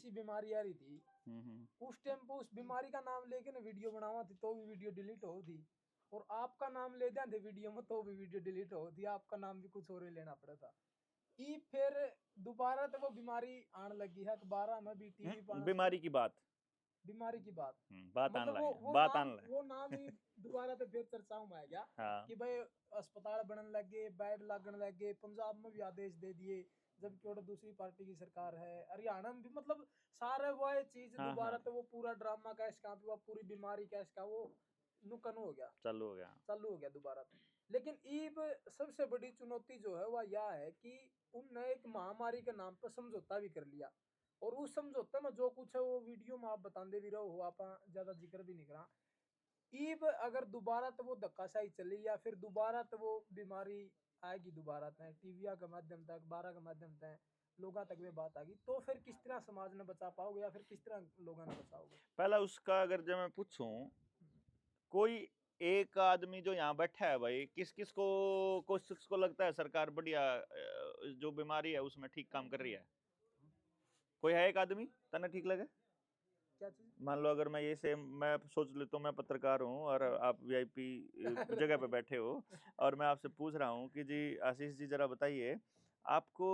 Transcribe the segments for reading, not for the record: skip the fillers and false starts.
सी बीमारी आ रही थी, उस टाइम पे उस बीमारी का नाम लेके ना वीडियो बनावा थी तो भी वीडियो डिलीट हो थी, और आपका नाम ले दें थे वीडियो में तो भी वीडियो डिलीट हो थी, आपका नाम भी कुछ और ही लेना पड़ा था। ई फिर दोबारा तो वो बीमारी आने लगी है, दोबारा में भी टीवी पर बीमारी की बात, बीमारी की बात, बात आने मतलब लगे, बात आने लगे। वो नाम ही दोबारा तो फिर चर्चाओं में आ गया हाँ। कि भाई अस्पताल बनने लगे, बेड लगने लगे, पंजाब में भी आदेश दे दिए, जबकि और दूसरी पार्टी की सरकार है, हरियाणा में भी, मतलब सारे वो चीज हाँ दोबारा हाँ, तो वो पूरा ड्रामा का इसका वो पूरी बीमारी का इसका वो नुकन हो गया, चालू हो गया। चालू हो गया दोबारा। लेकिन ईब सबसे बड़ी चुनौती जो है वह यह है कि उनने एक महामारी के नाम पर समझौता भी कर लिया, और उस समझौते में जो कुछ है वो वीडियो में आप बताते भी रहो, आप ज्यादा जिक्र भी नहीं करा। ईब अगर दोबारा तो वो धक्काशाही चली या फिर दोबारा तो वो बीमारी आएगी, दोबारा तक टीवी के माध्यम तक, बारह के माध्यम तक लोगों तक वे बात आ गई, तो फिर किस तरह समाज ने बचा पाओगे या फिर किस तरह लोगों ने बचाओगे? पहला उसका अगर जब मैं पूछूं, कोई एक आदमी जो यहाँ बैठा है भाई, किस किस को लगता है सरकार बढ़िया जो बीमारी है उसमें ठीक काम कर रही है? कोई है एक आदमी तने ठीक लगे? क्या चीज? मान लो अगर मैं ये से मैं सोच लेता हूँ मैं पत्रकार हूँ और आप वीआईपी जगह पे बैठे हो और मैं आपसे पूछ रहा हूँ कि जी आशीष जी जरा बताइए, आपको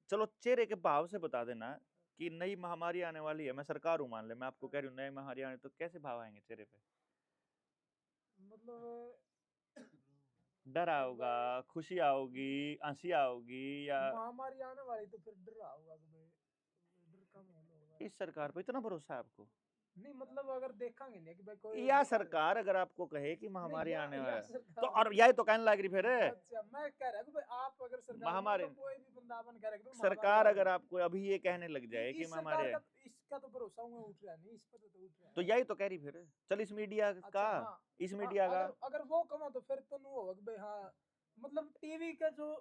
चलो चेहरे के भाव से बता देना कि नई महामारी आने वाली है, मैं सरकार हूँ मान ले, मैं आपको कह रही हूँ नई महामारी आने, तो कैसे भाव आएंगे चेहरे पे? मतलब डर जब आओगा, खुशी आओगी, हंसी आओगी, या महामारी आने वाली तो फिर डर होगा कि भाई डर का माहौल होगा। इस सरकार पे इतना भरोसा है आपको? नहीं मतलब अगर देखेंगे नहीं कि भाई कोई या बीमारी, सरकार अगर आपको कहे कि नहीं महामारी आने वाला या है, तो सरकार, और यही तो कहने लग रही फिर अच्छा मैं कह रहा हूँ कि भाई आप अगर सरकार में हो महामारी, तो कोई भी बंदा अपन कह रहा है कि भाई महामारी सरकार आ अगर रही आपको अभी ये कहने लग है, जाए कि इस महामारी सरकार है, का इसका तो भरोसा हुआ उठ रहा नहीं, इस पर तो उठ रहा तो है। यही तो कह रही फिर, चल इस मीडिया का, अच्छा हाँ, इस हाँ मीडिया का। अगर अगर वो कमा तो फिर तो नहीं होगा कि भाई हाँ, मतलब टीवी का जो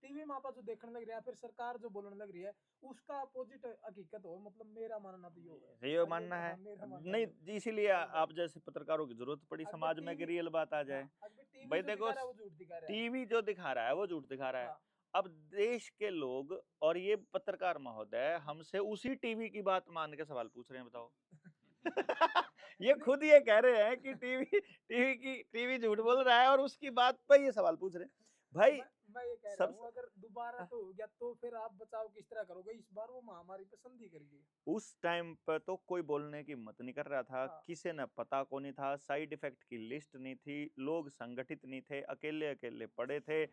टीवी में आप जो देखने लग रहा है फिर सरकार जो बोलने लग रही है उसका अपोजिट हकीकत हो, मतलब मेरा मानना तो यो है। ये अरे मानना है हाँ मेरा मानना नहीं यो जी, इसीलिए है भाई। आप जैसे पत्रकारों की जरूरत पड़ी अकबर समाज में कि टीवी, रियल बात आ हाँ जाए। अकबर टीवी भाई जो देखो, दिखा रहा है वो झूठ दिखा रहा है। टीवी जो दिखा रहा है वो झूठ दिखा रहा है। हाँ अब देश के लोग और ये पत्रकार महोदय हमसे उसी टीवी की बात मान के सवाल पूछ रहे हैं, बताओ। ये नहीं खुद ये कह रहे हैं कि टीवी झूठ बोल रहा है और उसकी बात पे ये सवाल पूछ रहे हैं भाई। मैं ये कह रहा सब हूँ अगर दोबारा तो हो गया तो फिर आप बचाव किस तरह करोगे, इस बार वो महामारी पे संधि करिए। उस टाइम पर तो कोई बोलने की हिम्मत नहीं कर रहा था, हाँ किसी ने पता को नहीं था, साइड इफेक्ट की लिस्ट नहीं थी, लोग संगठित नहीं थे, अकेले अकेले पड़े थे,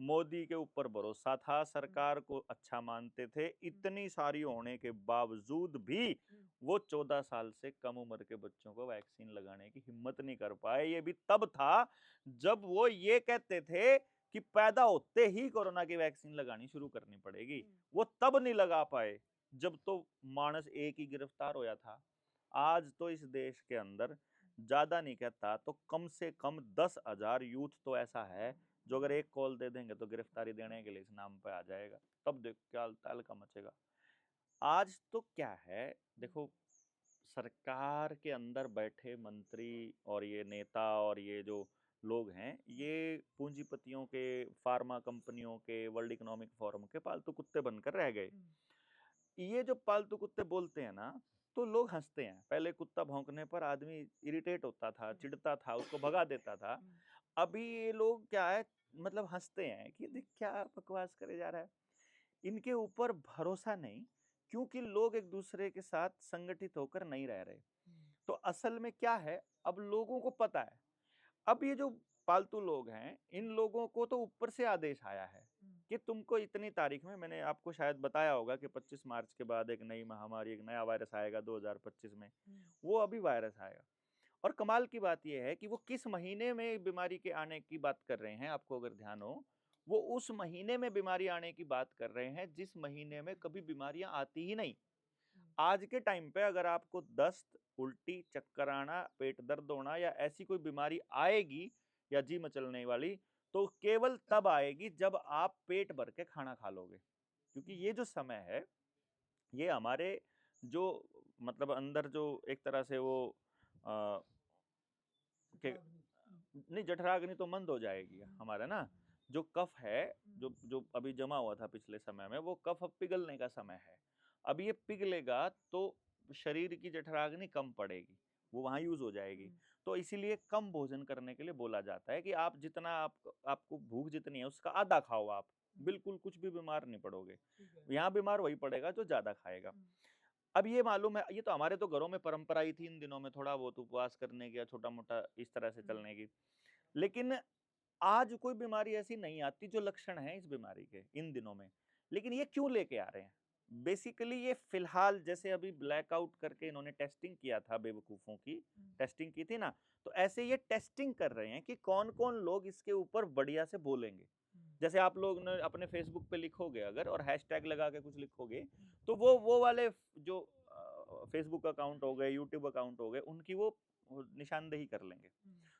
मोदी के ऊपर भरोसा था, सरकार को अच्छा मानते थे, इतनी सारी होने के बावजूद भी वो 14 साल से कम उम्र के बच्चों को वैक्सीन लगाने की हिम्मत नहीं कर पाए। ये भी तब था जब वो ये कहते थे कि पैदा होते ही कोरोना की वैक्सीन लगानी शुरू करनी पड़ेगी, वो तब नहीं लगा पाए जब तो मानस एक ही गिरफ्तार होया था। आज तो इस देश के अंदर ज्यादा नहीं कहता तो कम से कम 10,000 यूथ तो ऐसा है जो अगर एक कॉल दे देंगे तो गिरफ्तारी देने के लिए इस नाम पे आ जाएगा। तब देख क्या तहलका मचेगा। आज तो क्या है, देखो सरकार के अंदर बैठे मंत्री और ये नेता और ये जो लोग हैं, ये पूंजीपतियों के, फार्मा कंपनियों के, वर्ल्ड इकोनॉमिक फोरम के पालतू कुत्ते बनकर रह गए। ये जो पालतू कुत्ते बोलते हैं ना, तो लोग हंसते हैं। पहले कुत्ता भौंकने पर आदमी इरिटेट होता था, चिढ़ता था, उसको भगा देता था। अभी ये लोग क्या है, मतलब हंसते हैं कि देख क्या बकवास करे जा रहा है। इनके ऊपर भरोसा नहीं, क्योंकि लोग एक दूसरे के साथ संगठित होकर नहीं रह रहे। तो असल में क्या है, अब लोगों को पता है। अब ये जो पालतू लोग हैं, इन लोगों को तो ऊपर से आदेश आया है कि तुमको इतनी तारीख में, मैंने आपको शायद बताया होगा कि 25 मार्च के बाद एक नई महामारी, एक नया वायरस आएगा 2025 में। वो अभी वायरस आएगा। और कमाल की बात यह है कि वो किस महीने में बीमारी के आने की बात कर रहे हैं, आपको अगर ध्यान हो, वो उस महीने में बीमारी आने की बात कर रहे हैं जिस महीने में कभी बीमारियां आती ही नहीं। आज के टाइम पे अगर आपको दस्त, उल्टी, चक्कर आना, पेट दर्द होना या ऐसी कोई बीमारी आएगी या जी मचलने वाली, तो केवल तब आएगी जब आप पेट भर के खाना खा लोगे। क्योंकि ये जो समय है, ये हमारे जो मतलब अंदर जो एक तरह से वो के नहीं, जठराग्नि तो मंद हो जाएगी हमारा ना, जो कफ है, जो जो अभी जमा हुआ था पिछले समय में, वो कफ अब पिघलने का समय है। अब ये पिघलेगा तो शरीर की जठराग्नि कम पड़ेगी, वो वहां यूज हो जाएगी। तो इसीलिए कम भोजन करने के लिए बोला जाता है कि आप जितना आपको भूख जितनी है उसका आधा खाओ आप, बिल्कुल कुछ भी बीमार नहीं पड़ोगे। यहाँ बीमार वही पड़ेगा जो ज्यादा खाएगा। अब ये मालूम है, ये तो हमारे तो घरों में परंपरा ही थी इन दिनों में थोड़ा बहुत उपवास करने की या छोटा मोटा इस तरह से चलने की। लेकिन आज कोई बीमारी ऐसी नहीं आती जो लक्षण है इस बीमारी के इन दिनों में। लेकिन ये क्यों लेके आ रहे हैं? बेसिकली ये फिलहाल जैसे अभी ब्लैकआउट करके इन्होंने टेस्टिंग किया था, बेवकूफों की टेस्टिंग की थी ना, तो ऐसे ये टेस्टिंग कर रहे हैं कि कौन कौन लोग इसके ऊपर बढ़िया से बोलेंगे। जैसे आप लोग ने अपने फेसबुक पे लिखोगे अगर और हैशटैग लगा के कुछ लिखोगे, तो वो वाले जो फेसबुक अकाउंट हो गए, यूट्यूब अकाउंट हो गए, उनकी वो निशानदेही कर लेंगे।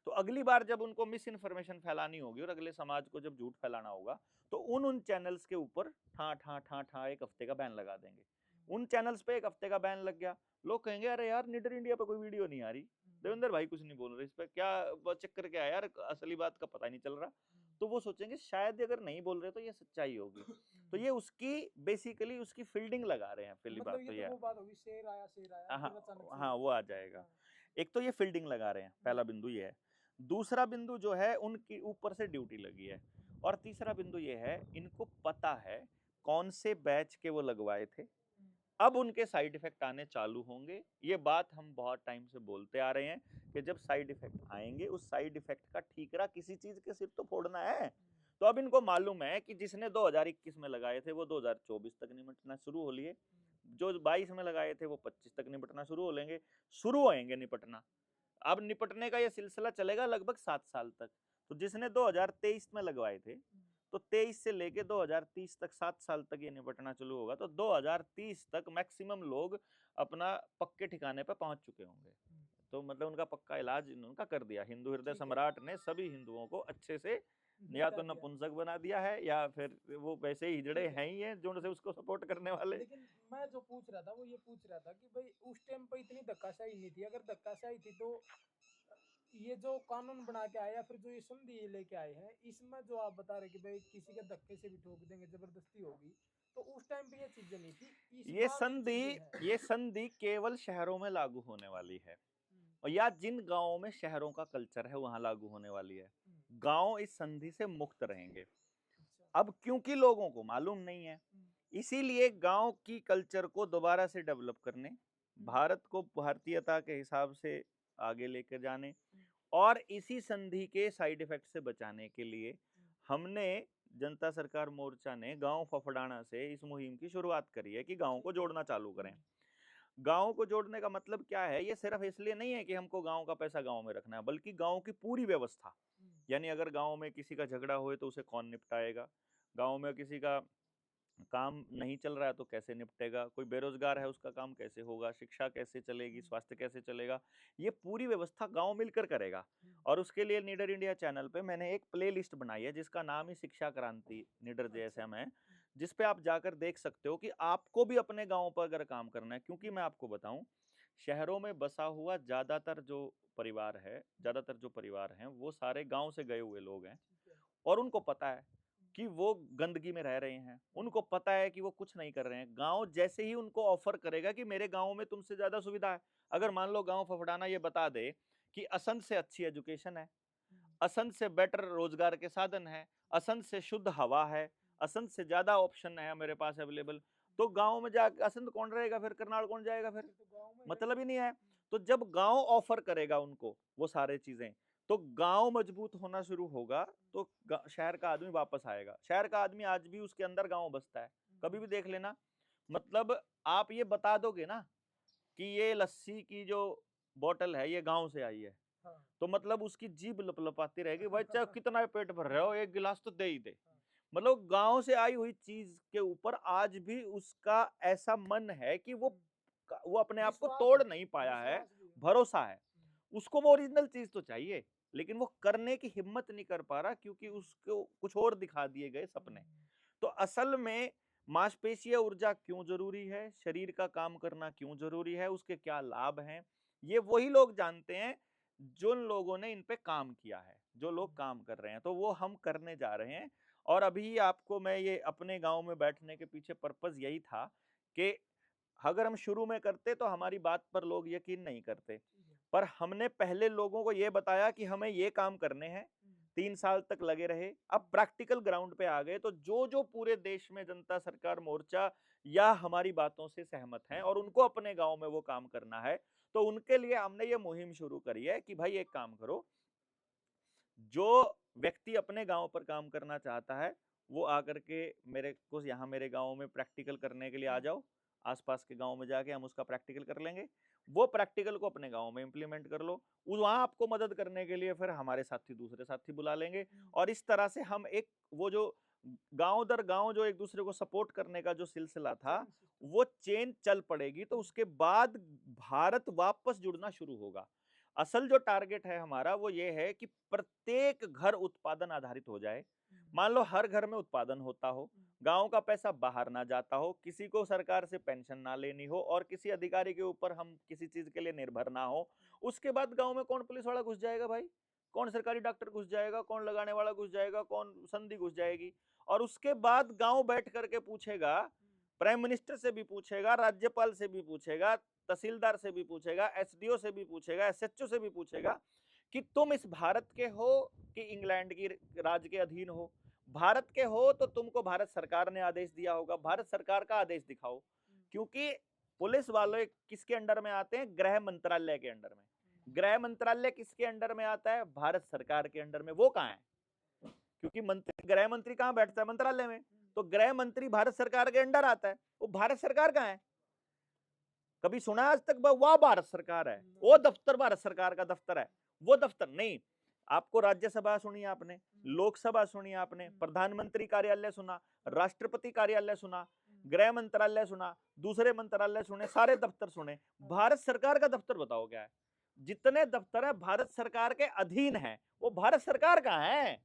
तो अगली बार जब उनको मिस इन्फॉर्मेशन फैलानी होगी और अगले समाज को जब झूठ फैलाना होगा, तो उन चैनल्स के ऊपर ठा ठा ठा ठा 1 हफ्ते का बैन लगा देंगे। उन चैनल्स पे 1 हफ्ते का बैन लग गया, लोग कहेंगे अरे यार निडर इंडिया पे कोई वीडियो नहीं आ रही, देवेंद्र भाई कुछ नहीं बोल रहे, इस पे क्या चक्कर क्या है यार, असली बात का पता नहीं चल रहा। तो वो सोचेंगे शायद अगर नहीं बोल रहे तो ये सच्चाई होगी। तो ये उसकी बेसिकली उसकी फील्डिंग लगा रहे हैं। पहली बात तो ये ये तो वो बात होगी, शेर आया हाँ फिर अचानक से हाँ वो आ जाएगा। एक तो ये फील्डिंग लगा रहे हैं, पहला बिंदु ये है। दूसरा बिंदु जो है उनकी ऊपर से ड्यूटी लगी है। और तीसरा बिंदु ये है, इनको पता है कौन से बैच के वो लगवाए थे, अब उनके साइड इफेक्ट आने चालू होंगे। ये बात हम बहुत टाइम से बोलते आ रहे हैं कि जब साइड इफेक्ट आएंगे, उस साइड इफेक्ट का ठीकरा किसी चीज के सिर तो फोड़ना है। तो अब इनको मालूम है कि जिसने 2021 में लगाए थे वो 2024 तक निपटना शुरू हो लिए, जो 22 में लगाए थे वो 25 तक निपटना शुरू हो लेंगे, शुरू होएंगे निपटना। अब निपटने का ये सिलसिला चलेगा लगभग 7 साल तक। तो जिसने 2023 में लगवाए थे, तो 23 से लेके 2030 तक 7 साल तक ये निपटना चालू होगा। तो 2030 तक मैक्सिमम लोग अपना पक्के ठिकाने पर पहुंच चुके होंगे। तो मतलब उनका पक्का इलाज उनका कर दिया। हिंदू हृदय सम्राट ने सभी हिंदुओं को अच्छे से या तो नपुंसक बना दिया है, या फिर वो वैसे ही हिजड़े हैं ही हैं जो उनसे उसको सपोर्ट करने वाले। लेकिन मैं जो पूछ रहा था वो ये पूछ रहा था कि भाई उस टाइम पे इतनी धक्काशाही नहीं थी। अगर धक्काशाही थी तो ये जो कानून बना के आए या फिर जो ये संधि ये लेके आए हैं, इसमें जो आप बता रहे कि भाई किसी के धक्के से भी ठोक देंगे, जबरदस्ती होगी, तो उस टाइम पे ये चीजें नहीं थी। इस ये बार संधि ये संधि केवल शहरों में लागू होने वाली है, और या जिन गांवों में शहरों का कल्चर है वहां लागू होने वाली है। गांव इस संधि से मुक्त रहेंगे। अब क्योंकि लोगों को मालूम नहीं है, इसीलिए गांव की कल्चर को दोबारा से डेवलप करने, भारत को भारतीयता के हिसाब से आगे लेकर जाने और इसी संधि के साइड इफेक्ट से बचाने के लिए हमने जनता सरकार मोर्चा ने गांव फफड़ाना से इस मुहिम की शुरुआत करी है कि गांव को जोड़ना चालू करें। गांव को जोड़ने का मतलब क्या है? ये सिर्फ इसलिए नहीं है कि हमको गांव का पैसा गांव में रखना है, बल्कि गांव की पूरी व्यवस्था, यानी अगर गांव में किसी का झगड़ा हुए तो उसे कौन निपटाएगा, गांव में किसी का काम नहीं चल रहा है तो कैसे निपटेगा, कोई बेरोजगार है उसका काम कैसे होगा, शिक्षा कैसे चलेगी, स्वास्थ्य कैसे चलेगा, ये पूरी व्यवस्था गांव मिलकर करेगा। और उसके लिए निडर इंडिया चैनल पे मैंने एक प्ले लिस्ट बनाई है जिसका नाम ही शिक्षा क्रांति निडर JSM है, जिसपे आप जाकर देख सकते हो कि आपको भी अपने गाँव पर अगर काम करना है। क्योंकि मैं आपको बताऊं, शहरों में बसा हुआ ज्यादातर जो परिवार हैं वो सारे गांव से गए हुए लोग हैं, और उनको पता है कि वो गंदगी में रह रहे हैं, उनको पता है कि वो कुछ नहीं कर रहे हैं। गांव जैसे ही उनको ऑफर करेगा कि मेरे गांव में तुमसे ज्यादा सुविधा है, अगर मान लो गांव फफड़ाना ये बता दे कि असंध से अच्छी एजुकेशन है, असंध से बेटर रोजगार के साधन है, असंध से शुद्ध हवा है, असंध से ज्यादा ऑप्शन है मेरे पास अवेलेबल, तो गांव में जाकर असंध कौन रहेगा फिर, करनाल कौन जाएगा फिर, मतलब ही नहीं है। तो जब गांव ऑफर करेगा उनको वो सारे चीजें, तो गांव मजबूत होना शुरू होगा, तो शहर का आदमी वापस आएगा। शहर का आदमी आज भी उसके अंदर गांव बसता है, कभी भी देख लेना। मतलब आप ये बता दोगे ना कि ये लस्सी की जो बोतल है ये गांव से आई है, तो मतलब उसकी जीभ लपलपाती रहेगी, भाई चाहे कितना पेट भर रहे हो एक गिलास तो दे ही दे। मतलब गांव से आई हुई चीज के ऊपर आज भी उसका ऐसा मन है कि वो अपने आप को तोड़ नहीं पाया है, भरोसा है उसको, वो ओरिजिनल चीज तो चाहिए, लेकिन वो करने की हिम्मत नहीं कर पा रहा क्योंकि उसको कुछ और दिखा दिए गए सपने। तो असल में मांसपेशीय ऊर्जा क्यों जरूरी है, शरीर का काम करना क्यों जरूरी है, उसके क्या लाभ हैं, ये वही लोग जानते हैं जिन लोगों ने इन पे काम किया है, जो लोग काम कर रहे हैं। तो वो हम करने जा रहे हैं। और अभी आपको मैं ये अपने गांव में बैठने के पीछे पर्पस यही था कि अगर हम शुरू में करते तो हमारी बात पर लोग यकीन नहीं करते, पर हमने पहले लोगों को ये बताया कि हमें ये काम करने हैं, 3 साल तक लगे रहे, अब प्रैक्टिकल ग्राउंड पे आ गए, तो जो जो पूरे देश में जनता सरकार मोर्चा या हमारी बातों से सहमत हैं और उनको अपने गांव में वो काम करना है, तो उनके लिए हमने ये मुहिम शुरू करी है कि भाई एक काम करो, जो व्यक्ति अपने गांव पर काम करना चाहता है वो आकर के मेरे को यहाँ मेरे गांव में प्रैक्टिकल करने के लिए आ जाओ, आसपास के गांव में जाके हम उसका प्रैक्टिकल कर लेंगे, वो प्रैक्टिकल को अपने गांव में इंप्लीमेंट कर लो, वहां आपको मदद करने के लिए फिर हमारे साथी दूसरे साथी बुला लेंगे, और इस तरह से हम एक वो जो गांव दर गांव जो एक दूसरे को सपोर्ट करने का जो सिलसिला था वो चेन चल पड़ेगी, तो उसके बाद भारत वापस जुड़ना शुरू होगा। असल जो टारगेट है हमारा वो ये है कि प्रत्येक घर उत्पादन आधारित हो जाए, मान लो हर घर में उत्पादन होता हो, गांव का पैसा बाहर ना जाता हो, किसी को सरकार से पेंशन ना लेनी हो और किसी अधिकारी के ऊपर हम किसी चीज के लिए निर्भर ना हो। उसके बाद गांव में कौन पुलिस वाला घुस जाएगा भाई, कौन सरकारी डॉक्टर घुस जाएगा, कौन लगाने वाला घुस जाएगा, कौन संधि घुस जाएगी, और उसके बाद गांव बैठ करके पूछेगा, प्राइम मिनिस्टर से भी पूछेगा, राज्यपाल से भी पूछेगा, तहसीलदार से भी पूछेगा, एसडीओ से भी पूछेगा, एसएचओ से भी पूछेगा कि तुम इस भारत के हो कि इंग्लैंड की राज के अधीन हो, भारत के हो तो तुमको भारत सरकार ने आदेश दिया होगा, भारत सरकार का आदेश दिखाओ, क्योंकि पुलिस वाले किसके अंडर में आते हैं, गृह मंत्रालय के अंडर में, गृह मंत्रालय किसके अंडर में आता है, भारत सरकार के अंडर में, वो कहाँ है, क्योंकि मंत्री गृह मंत्री कहाँ बैठता है, मंत्रालय में, तो गृह मंत्री भारत सरकार के अंडर आता है, वो भारत सरकार कहाँ है, कभी सुना आज तक वह भारत सरकार है, वो दफ्तर भारत सरकार का दफ्तर है, वो दफ्तर नहीं। आपको राज्यसभा सुनी आपने, लोकसभा सुनी आपने, प्रधानमंत्री कार्यालय सुना, राष्ट्रपति कार्यालय सुना, गृह मंत्रालय सुना, दूसरे मंत्रालय सुने, सारे दफ्तर सुने, भारत सरकार का दफ्तर बताओ क्या है, जितने दफ्तर है भारत सरकार के अधीन है, वो भारत सरकार कहाँ है,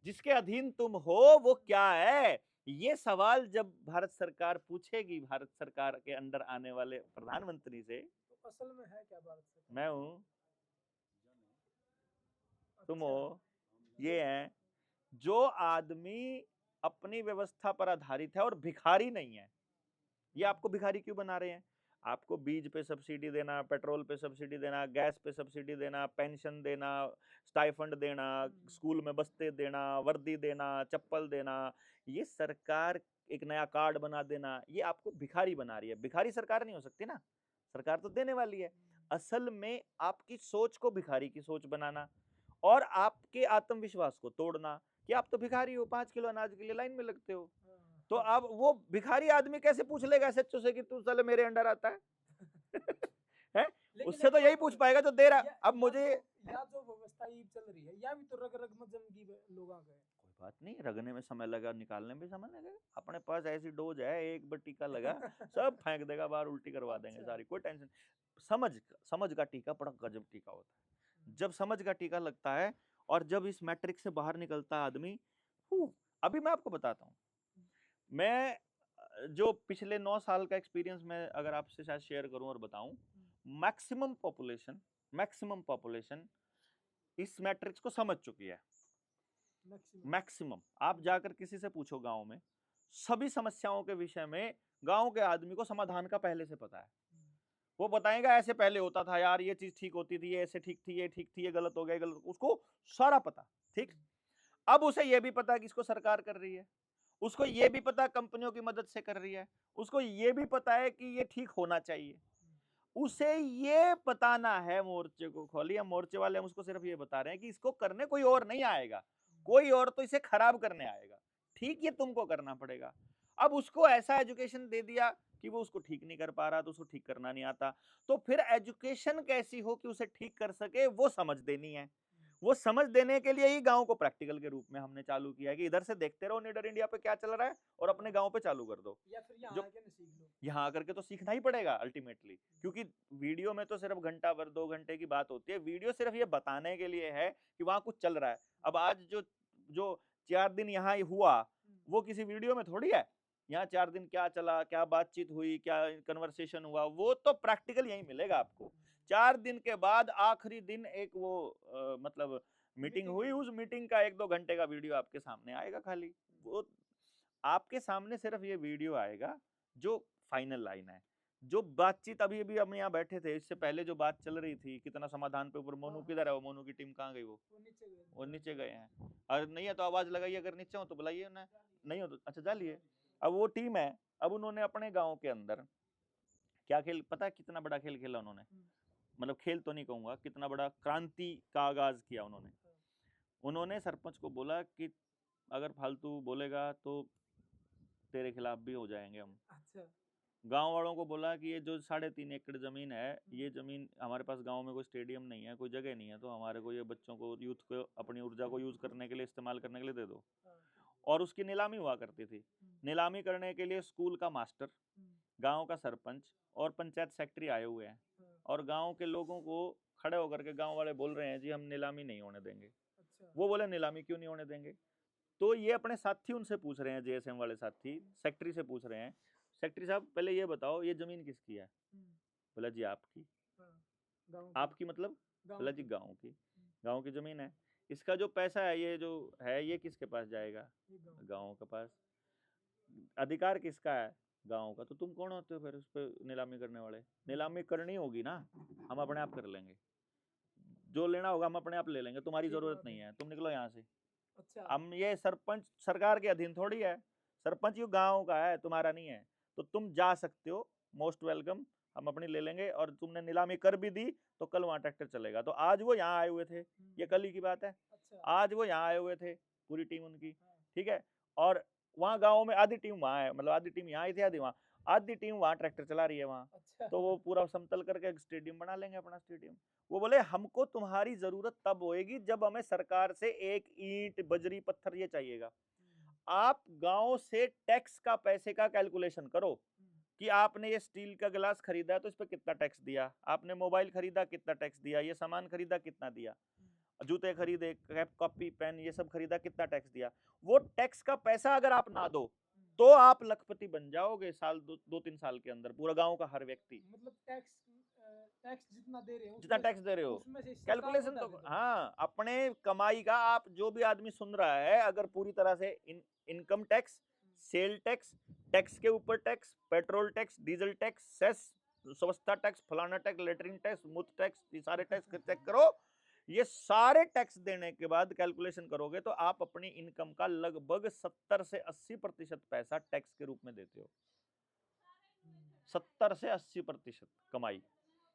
जिसके अधीन तुम हो वो क्या है, ये सवाल जब भारत सरकार पूछेगी भारत सरकार के अंडर आने वाले प्रधानमंत्री से, तो असल में है क्या भारत सरकार, मैं हूं, तुम हो, ये है जो आदमी अपनी व्यवस्था पर आधारित है और भिखारी नहीं है। ये आपको भिखारी क्यों बना रहे हैं, आपको बीज पे सब्सिडी देना, पेट्रोल पे सब्सिडी देना, गैस पे सब्सिडी देना, पेंशन देना, स्टाइफंड देना, स्कूल में बस्ते देना, वर्दी देना, चप्पल देना, ये सरकार एक नया कार्ड बना देना, ये आपको भिखारी बना रही है। भिखारी सरकार नहीं हो सकती ना, सरकार तो देने वाली है। असल में आपकी सोच को भिखारी की सोच बनाना और आपके आत्मविश्वास को तोड़ना कि आप तो भिखारी हो, 5 किलो अनाज के लिए लाइन में लगते हो, तो अब वो भिखारी आदमी कैसे पूछ लेगा सच्चों से कि तू साले मेरे अंडर आता है है, उससे तो यही पूछ पाएगा जो दे रहा। अब मुझे या जो व्यवस्था ये चल रही है या भी तो रग रग में जमगी लोगों का, कोई बात नहीं, रगने में समय लगा, निकालने में समय लगेगा, अपने पास ऐसी डोज है, एक बार टीका लगा सब फेंक देगा बाहर, उल्टी करवा देंगे सारी, कोई टेंशन। समझ का टीका बड़ा गजब टीका होता है, जब समझ का टीका लगता है और जब इस मैट्रिक्स से बाहर निकलता है आदमी, अभी मैं आपको बताता हूँ, मैं जो पिछले 9 साल का एक्सपीरियंस मैं अगर आपसे शायद शेयर करूं और बताऊं, मैक्सिमम पॉपुलेशन इस मैट्रिक्स को समझ चुकी है, मैक्सिमम। आप जाकर किसी से पूछो गांव में, सभी समस्याओं के विषय में गांव के आदमी को समाधान का पहले से पता है, वो बताएगा ऐसे पहले होता था यार, ये चीज ठीक होती थी, ये ऐसे ठीक थी, ये ठीक थी, ये गलत हो गया, गलत, उसको सारा पता, ठीक। अब उसे ये भी पता है कि इसको सरकार कर रही है, उसको ये भी पता कंपनियों की मदद से कर रही है, उसको ये भी पता है कि ये ठीक होना चाहिए, उसे ये बताना है मोर्चे को खोलिए, मोर्चे वाले हम उसको सिर्फ ये बता रहे हैं कि इसको करने कोई और नहीं आएगा, कोई और तो इसे खराब करने आएगा, ठीक ये तुमको करना पड़ेगा। अब उसको ऐसा एजुकेशन दे दिया कि वो उसको ठीक नहीं कर पा रहा, तो उसको ठीक करना नहीं आता, तो फिर एजुकेशन कैसी हो कि उसे ठीक कर सके, वो समझ देनी है। वो समझ देने के लिए ही गांव को प्रैक्टिकल के रूप में हमने चालू किया है कि इधर से देखते रहो निडर इंडिया पे क्या चल रहा है और अपने गांव पे चालू कर दो, या फिर यहाँ जो आके ना सीख लो, यहाँ आकर के तो सीखना ही पड़ेगा अल्टीमेटली, क्योंकि वीडियो में तो सिर्फ घंटा भर 2 घंटे की बात होती है, वीडियो सिर्फ ये बताने के लिए है कि वहां कुछ चल रहा है। अब आज जो जो 4 दिन यहाँ हुआ वो किसी वीडियो में थोड़ी है, यहाँ 4 दिन क्या चला, क्या बातचीत हुई, क्या कन्वर्सेशन हुआ, वो तो प्रैक्टिकल यही मिलेगा आपको। 4 दिन के बाद आखिरी दिन एक वो मतलब मीटिंग हुई, उस मीटिंग का 1-2 घंटे का वीडियो आपके सामने आएगा, खाली वो आपके सामने सिर्फ ये वीडियो आएगा जो फाइनल लाइन है। जो बातचीत अभी अभी हम यहाँ बैठे थे, इससे पहले जो बात चल रही थी कितना समाधान पे ऊपर, मोनू किधर है? वो मोनू की टीम कहाँ गई? वो नीचे गए हैं। और नहीं है तो आवाज लगाइए, अगर नीचे हो तो बुलाइए ना, नहीं हो तो अच्छा जा लिए। अब वो टीम है, अब उन्होंने अपने गांव के अंदर क्या खेल, पता है कितना बड़ा खेल खेला उन्होंने? मतलब खेल तो नहीं कहूंगा, कितना बड़ा क्रांति का आगाज किया उन्होंने। उन्होंने सरपंच को बोला कि अगर फालतू बोलेगा तो तेरे खिलाफ भी हो जाएंगे हम। अच्छा। गांव वालों को बोला कि ये जो 3.5 एकड़ जमीन है, ये जमीन हमारे पास गांव में कोई स्टेडियम नहीं है, कोई जगह नहीं है, तो हमारे को ये बच्चों को, यूथ को अपनी ऊर्जा को यूज करने के लिए, इस्तेमाल करने के लिए दे दो। और उसकी नीलामी हुआ करती थी। नीलामी करने के लिए स्कूल का मास्टर, गांव का सरपंच और पंचायत सेक्रेटरी आए हुए हैं, और गांव के लोगों को खड़े होकर के गांव वाले बोल रहे हैं जी हम नीलामी नहीं होने देंगे। अच्छा। वो बोले नीलामी क्यों नहीं होने देंगे? तो ये अपने साथी उनसे पूछ रहे हैं, जेएसएम वाले साथी सेक्रेटरी से पूछ रहे हैं, सेक्रेटरी साहब पहले ये बताओ ये जमीन किसकी है? बोला जी आपकी। आपकी मतलब? बोला जी गांव की। गांव की जमीन है, इसका जो पैसा है ये जो है ये किसके पास जाएगा? गांव के पास। अधिकार किसका है? गांव का। तो तुम कौन होते हो फिर उस पर नीलामी करने वाले? नीलामी करनी होगी ना, हम अपने आप कर लेंगे, जो लेना होगा हम अपने आप ले लेंगे, तुम्हारी जरूरत नहीं है, तुम निकलो यहाँ से। अच्छा। हम ये सरपंच सरकार के अधीन थोड़ी है, सरपंच ये गांव का है, तुम्हारा नहीं है, तो तुम जा सकते हो, मोस्ट वेलकम, हम अपनी ले लेंगे। और तुमने नीलामी कर भी दी तो कल वहां ट्रैक्टर चलेगा। तो आज वो यहाँ आए हुए थे, ये कल ही की बात है। अच्छा। आज वो यहाँ आए हुए थे, पूरी टीम उनकी, ठीक है। और वहाँ गाँव में आधी टीम वहाँ है, मतलब आधी टीम यहाँ आई थी, आधी वहाँ, आधी टीम वहाँ ट्रैक्टर चला रही है वहाँ। अच्छा। तो वो पूरा समतल करके स्टेडियम बना लेंगे, अपना स्टेडियम। वो बोले हमको तुम्हारी जरूरत तब होएगी जब हमें सरकार से एक ईंट बजरी पत्थर ये चाहिएगा। आप गांव से टैक्स का पैसे का कैलकुलेशन करो कि आपने ये स्टील का गिलास खरीदा तो इस पर कितना टैक्स दिया, आपने मोबाइल खरीदा कितना टैक्स दिया, ये सामान खरीदा कितना दिया, जूते खरीदे, कैप कॉपी पेन ये सब खरीदा कितना टैक्स दिया। वो टैक्स का पैसा अगर आप ना दो तो आप लखपति बन जाओगे साल 2-3 साल के अंदर, पूरा गांव का हर व्यक्ति। मतलब टैक्स जितना दे रहे हो, जितना टैक्स दे रहे हो कैलकुलेशन तो, हाँ, अपने कमाई का। आप जो भी आदमी सुन रहा है, अगर पूरी तरह से income tax, sale tax, tax के ऊपर tax, petrol tax, diesel tax, cess, स्वच्छता टैक्स, फलाना टैक्स, लेटरिन टैक्स, मूत्र टैक्स, ये सारे टैक्स चेक करो। ये सारे टैक्स देने के बाद कैलकुलेशन करोगे तो आप अपनी इनकम का लगभग 70 से 80% पैसा टैक्स के रूप में देते हो। 70 से 80% कमाई,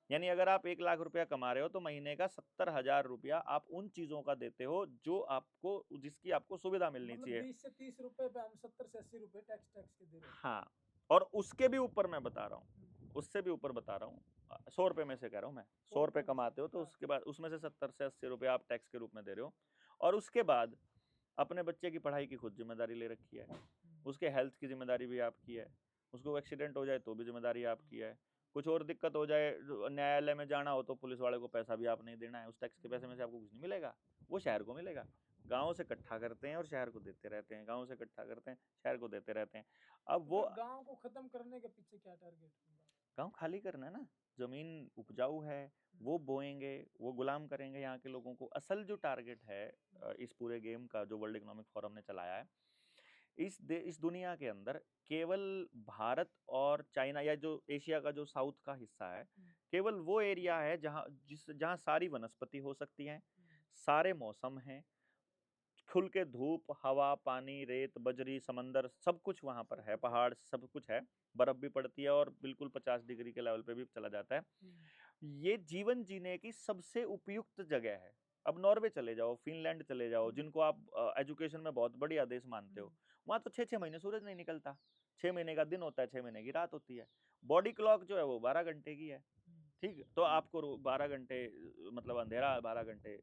यानी अगर आप 1 लाख रुपया कमा रहे हो तो महीने का 70,000 रुपया आप उन चीजों का देते हो जो आपको, जिसकी आपको सुविधा मिलनी चाहिए। 20 से 30 रुपए पे हम 70 से 80 रुपए टैक्स के दे रहे हैं। हाँ, और उसके भी ऊपर मैं बता रहा हूँ, उससे भी ऊपर बता रहा हूँ, 100 रुपए में से कह रहा हूँ मैं, 100 रुपए कमाते हो तो उसके बाद उसमें से 70 से 80 रुपए आप टैक्स के रूप में दे रहे हो। और उसके बाद अपने बच्चे की पढ़ाई की खुद जिम्मेदारी ले रखी है, उसके हेल्थ की जिम्मेदारी भी आपकी है, उसको एक्सीडेंट हो जाए तो भी जिम्मेदारी आपकी है, कुछ और दिक्कत हो जाए, न्यायालय में जाना हो तो पुलिस वाले को पैसा भी आप नहीं देना है, उस टैक्स के पैसे में से आपको कुछ नहीं मिलेगा, वो शहर को मिलेगा। गांव से इकट्ठा करते हैं और शहर को देते रहते हैं, गांव से इकट्ठा करते हैं, शहर को देते रहते हैं। अब वो गांव को खत्म करने के पीछे क्या टारगेट? गांव खाली करना है ना, जमीन उपजाऊ है, वो बोएंगे, वो गुलाम करेंगे यहाँ के लोगों को। असल जो टारगेट है इस पूरे गेम का, जो वर्ल्ड इकोनॉमिक फोरम ने चलाया है, इस दुनिया के अंदर केवल भारत और चाइना, या जो एशिया का जो साउथ का हिस्सा है, केवल वो एरिया है जहाँ सारी वनस्पति हो सकती हैं, सारे मौसम हैं, खुल के धूप, हवा, पानी, रेत, बजरी, समंदर, सब कुछ वहां पर है, पहाड़, सब कुछ है, बर्फ भी पड़ती है और बिल्कुल 50 डिग्री के लेवल पे भी चला जाता है। ये जीवन जीने की सबसे उपयुक्त जगह है। अब नॉर्वे चले जाओ, फिनलैंड चले जाओ, जिनको आप एजुकेशन में बहुत बढ़िया देश मानते हो, वहां तो 6-6 महीने सूरज नहीं निकलता, 6 महीने का दिन होता है, 6 महीने की रात होती है। बॉडी क्लॉक जो है वो 12 घंटे की है, ठीक। तो आपको 12 घंटे मतलब अंधेरा, 12 घंटे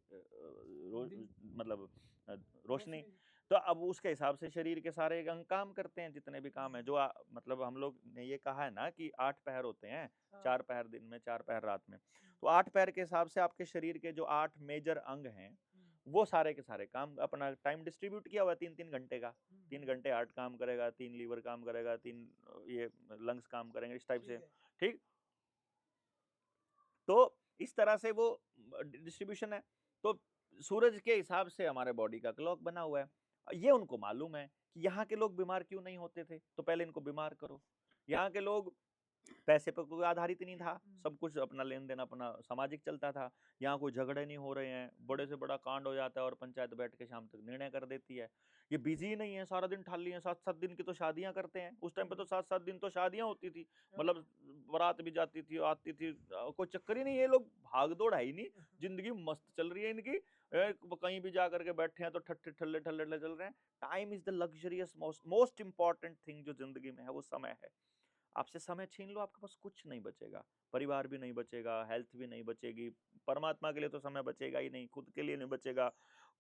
मतलब रोशनी, तो अब उसके हिसाब से शरीर के सारे अंग काम करते हैं, जितने भी काम है जो मतलब हम लोग ने ये कहा है ना कि 8 पहर होते हैं, 4 पहर दिन में, 4 पहर रात में, तो 8 पहर के हिसाब से आपके शरीर के जो 8 मेजर अंग हैं वो सारे के सारे काम, अपना टाइम डिस्ट्रीब्यूट किया हुआ है 3-3 घंटे का। 3 घंटे हार्ट काम करेगा, 3 लीवर काम करेगा, 3 ये लंग्स काम करेंगे, इस टाइप से, ठीक। तो इस तरह से वो डिस्ट्रीब्यूशन है। तो सूरज के हिसाब से हमारे बॉडी का क्लॉक बना हुआ है। ये उनको मालूम है कि यहाँ के लोग बीमार क्यों नहीं होते थे, तो पहले इनको बीमार करो। यहाँ के लोग पैसे पर कोई आधारित नहीं था, सब कुछ अपना लेन-देन अपना सामाजिक चलता था। यहाँ कोई झगड़े नहीं हो रहे हैं, बड़े से बड़ा कांड हो जाता है और पंचायत बैठ के शाम तक निर्णय कर देती है। ये बिज़ी ही नहीं है, सारा दिन ठाली हैं, 7-7 दिन की तो शादियाँ करते हैं। उस टाइम पे तो 7-7 दिन तो शादियाँ होती थी, मतलब बारात भी जाती थी, आती थी, कोई चक्कर ही नहीं, ये लोग भाग-दौड़ है ही नहीं, ज़िंदगी मस्त चल रही है इनकी। कहीं भी जा कर के बैठे हैं तो ठट्ठे ठल्ले-ठल्ले चल रहे हैं। Time is the luxurious most important thing जो ज़िंदगी में है, वो समय है। आपसे समय छीन लो, आपके पास कुछ नहीं बचेगा, परिवार भी नहीं बचेगा, हेल्थ भी नहीं बचेगी, परमात्मा के लिए तो समय बचेगा ही नहीं, खुद के लिए नहीं बचेगा,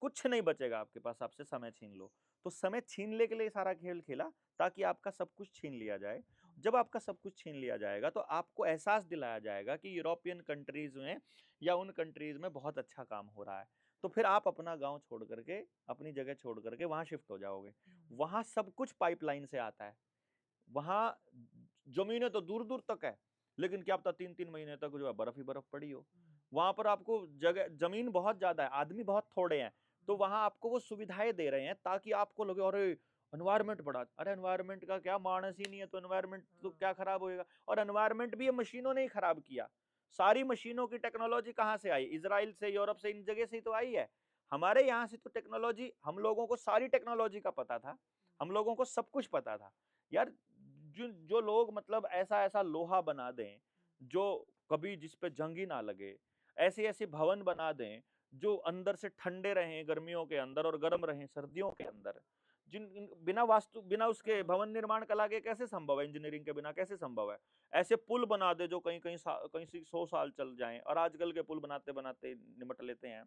कुछ नहीं बचेगा आपके पास, आपसे समय छीन लो। तो समय छीनने के लिए सारा खेल खेला ताकि आपका सब कुछ छीन लिया जाए। जब आपका सब कुछ छीन लिया जाएगा तो आपको एहसास दिलाया जाएगा कि यूरोपियन कंट्रीज में या उन कंट्रीज में बहुत अच्छा काम हो रहा है। तो फिर आप अपना गांव छोड़ करके, अपनी जगह छोड़ करके वहां शिफ्ट हो जाओगे। वहां सब कुछ पाइपलाइन से आता है, वहां जमीनें तो दूर दूर तक है, लेकिन क्या पता 3-3 महीने तक जो है बर्फ ही बर्फ पड़ी हो। वहां पर आपको जगह जमीन बहुत ज्यादा है, आदमी बहुत थोड़े हैं, तो वहां आपको वो सुविधाएं दे रहे हैं ताकि आपको लगे अरे एनवायरमेंट बड़ा, अरे एनवायरमेंट का क्या, मानस ही नहीं है तो एनवायरमेंट तो क्या खराब होएगा। और एनवायरमेंट भी ये मशीनों ने ही खराब किया। सारी मशीनों की टेक्नोलॉजी कहाँ से आई? इजराइल से, यूरोप से, इन जगह से ही तो आई है। हमारे यहाँ से तो टेक्नोलॉजी, हम लोगों को सारी टेक्नोलॉजी का पता था, हम लोगों को सब कुछ पता था यार। जो जो लोग मतलब ऐसा ऐसा लोहा बना दें जो कभी जिस पे जंग ही ना लगे, ऐसे ऐसे भवन बना दें जो अंदर से ठंडे रहें गर्मियों के अंदर और गर्म रहें सर्दियों के अंदर, बिना वास्तु, बिना उसके भवन निर्माण कला के कैसे संभव है, इंजीनियरिंग के बिना कैसे संभव है। ऐसे पुल बना दे जो कहीं कहीं कहीं से 100 साल चल जाएं, और आजकल के पुल बनाते बनाते निमट लेते हैं।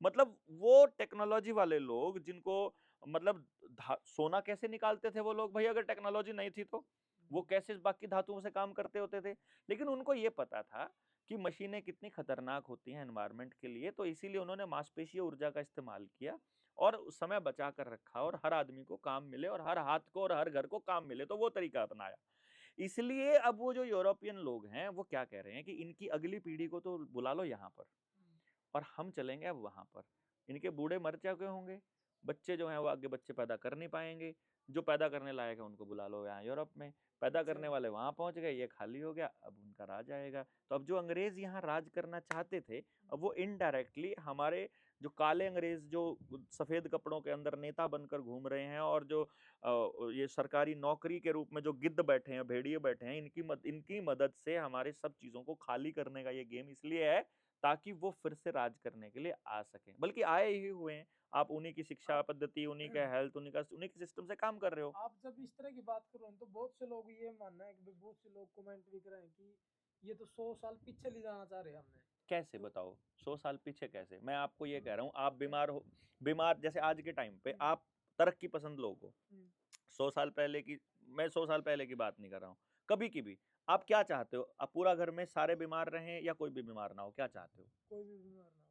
मतलब वो टेक्नोलॉजी वाले लोग जिनको, मतलब सोना कैसे निकालते थे वो लोग भाई, अगर टेक्नोलॉजी नहीं थी तो वो कैसे बाकी धातुओं से काम करते होते थे। लेकिन उनको ये पता था कि मशीनें कितनी खतरनाक होती हैं एनवायरनमेंट के लिए, तो इसीलिए उन्होंने मांसपेशीय ऊर्जा का इस्तेमाल किया और समय बचा कर रखा, और हर आदमी को काम मिले और हर हाथ को और हर घर को काम मिले, तो वो तरीका अपनाया। इसलिए अब वो जो यूरोपियन लोग हैं वो क्या कह रहे हैं कि इनकी अगली पीढ़ी को तो बुला लो यहाँ पर, और हम चलेंगे अब वहां पर। इनके बूढ़े मर चुके होंगे, बच्चे जो हैं वो आगे बच्चे पैदा कर नहीं पाएंगे, जो पैदा करने लायक है उनको बुला लो यहाँ यूरोप में, पैदा करने वाले वहां पहुंच गए, ये खाली हो गया, अब उनका राज आएगा। तो अब जो अंग्रेज यहाँ राज करना चाहते थे, अब वो इनडायरेक्टली हमारे जो काले अंग्रेज जो सफेद कपड़ों के अंदर नेता बनकर घूम रहे हैं, और जो ये सरकारी नौकरी के रूप में जो गिद्ध बैठे हैं, भेड़िए बैठे हैं, इनकी मदद से हमारे सब चीजों को खाली करने का ये गेम इसलिए है ताकि वो फिर से राज करने के लिए आ सकें, बल्कि आए ही हुए हैं। आप उन्हीं की शिक्षा पद्धति, उन्हीं का हेल्थ, उन्हीं के सिस्टम से काम कर रहे हो। आप जब इस तरह की बात कर रहे हो तो बहुत से लोग ये मानना है कि बहुत से लोग कमेंट भी कर रहे हैं कि ये तो 100 साल पीछे ले जाना चाह रहे हैं हमें। कैसे बताओ 100 साल पीछे कैसे? मैं आपको ये कह रहा हूँ, आप बीमार हो, बीमार जैसे आज के टाइम पे आप तरक्की पसंद लोग हो, 100 साल पहले की, मैं 100 साल पहले की बात नहीं कर रहा हूँ, कभी की भी आप क्या चाहते हो? आप पूरा घर में सारे बीमार रहें या कोई भी बीमार ना हो, क्या चाहते हो? कोई भी बीमार ना हो।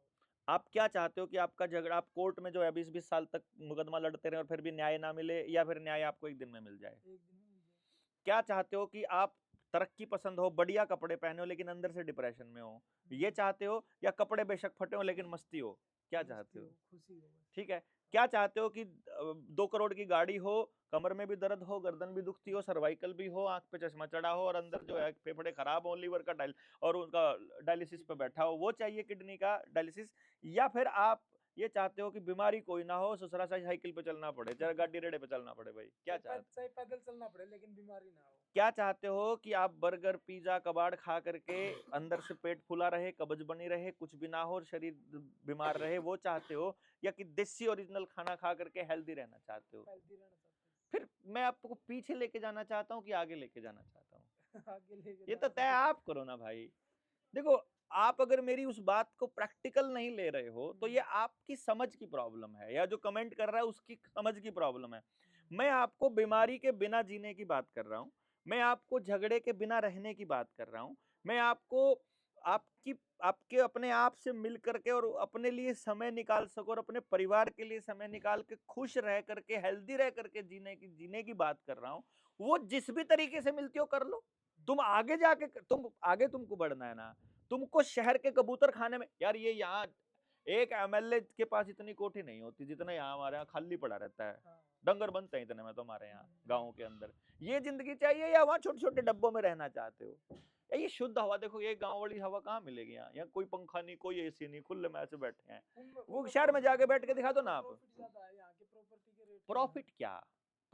आप क्या चाहते हो कि आपका झगड़ा, आप कोर्ट में जो है 20-20 साल तक मुकदमा लड़ते रहे और फिर भी न्याय ना मिले, या फिर न्याय आपको एक दिन में मिल जाए? एक दिन में मिल जाए। क्या चाहते हो कि आप तरक्की पसंद हो, बढ़िया कपड़े पहने हो लेकिन अंदर से डिप्रेशन में हो? ये चाहते हो, या कपड़े बेशक फटे हो लेकिन मस्ती हो? क्या चाहते हो? खुशी हो बस। ठीक है। क्या चाहते हो कि 2 करोड़ की गाड़ी हो, कमर में भी दर्द हो, गर्दन भी दुखती हो, सर्वाइकल भी हो, आंख पे चश्मा चढ़ा हो और अंदर जो है फेफड़े खराब हो, लीवर का और उनका डायलिसिस पे बैठा हो, वो चाहिए किडनी का डायलिसिस? या फिर आप ये चाहते हो कि बीमारी कोई ना हो, ससुरा सा साइकिल पे चलना पड़े, चाहे गाड़ी रेड़े पे चलना पड़े? भाई क्या चाहते? चाहे पैदल चलना पड़े लेकिन बीमारी ना हो। क्या चाहते हो कि आप बर्गर, पिज्जा, कबाड़ खा करके अंदर से पेट फूला रहे, कब्ज बनी रहे, कुछ भी ना हो और शरीर बीमार रहे, वो चाहते हो? या कि देसी ओरिजिनल खाना खा करके हेल्दी रहना चाहते हो? हेल्दी रहना चाहते फिर मैं आपको पीछे लेके जाना चाहता हूँ कि आगे लेके जाना चाहता हूँ? हैं। आगे लेके ये तो जाना तय आप करो ना भाई। देखो, आप अगर मेरी उस बात को प्रैक्टिकल नहीं ले रहे हो तो ये आपकी समझ की प्रॉब्लम है, या जो कमेंट कर रहा है उसकी समझ की प्रॉब्लम है। मैं आपको बीमारी के बिना जीने की बात कर रहा हूँ, मैं आपको झगड़े के बिना रहने की बात कर रहा हूँ, मैं आपको आपकी आपके अपने आप से मिल करके और अपने लिए समय निकाल सको और अपने परिवार के लिए समय निकाल के खुश रह करके, हेल्दी रह करके जीने की बात कर रहा हूँ। वो जिस भी तरीके से मिलती हो कर लो। तुम आगे जाके तुमको बढ़ना है ना, तुमको शहर के कबूतर खाने में, यार ये यहाँ एक एमएलए के पास इतनी कोठी नहीं होती जितना यहाँ हमारे यहाँ खाली पड़ा रहता है। हाँ। डंगर बनते हैं इतने में तो हमारे यहाँ गाँव के अंदर। ये जिंदगी चाहिए या वहाँ छोटे छोटे डब्बों में रहना चाहते हो? ये शुद्ध हवा देखो, ये गांव वाली हवा कहाँ मिलेगी यहाँ? यहाँ कोई पंखा नहीं, कोई एसी नहीं, खुले में ऐसे बैठे हैं। वो शहर में जाके बैठ के दिखा दो ना आप। प्रॉफिट ज्यादा है यहाँ के, प्रॉपर्टी के रेट प्रॉफिट क्या,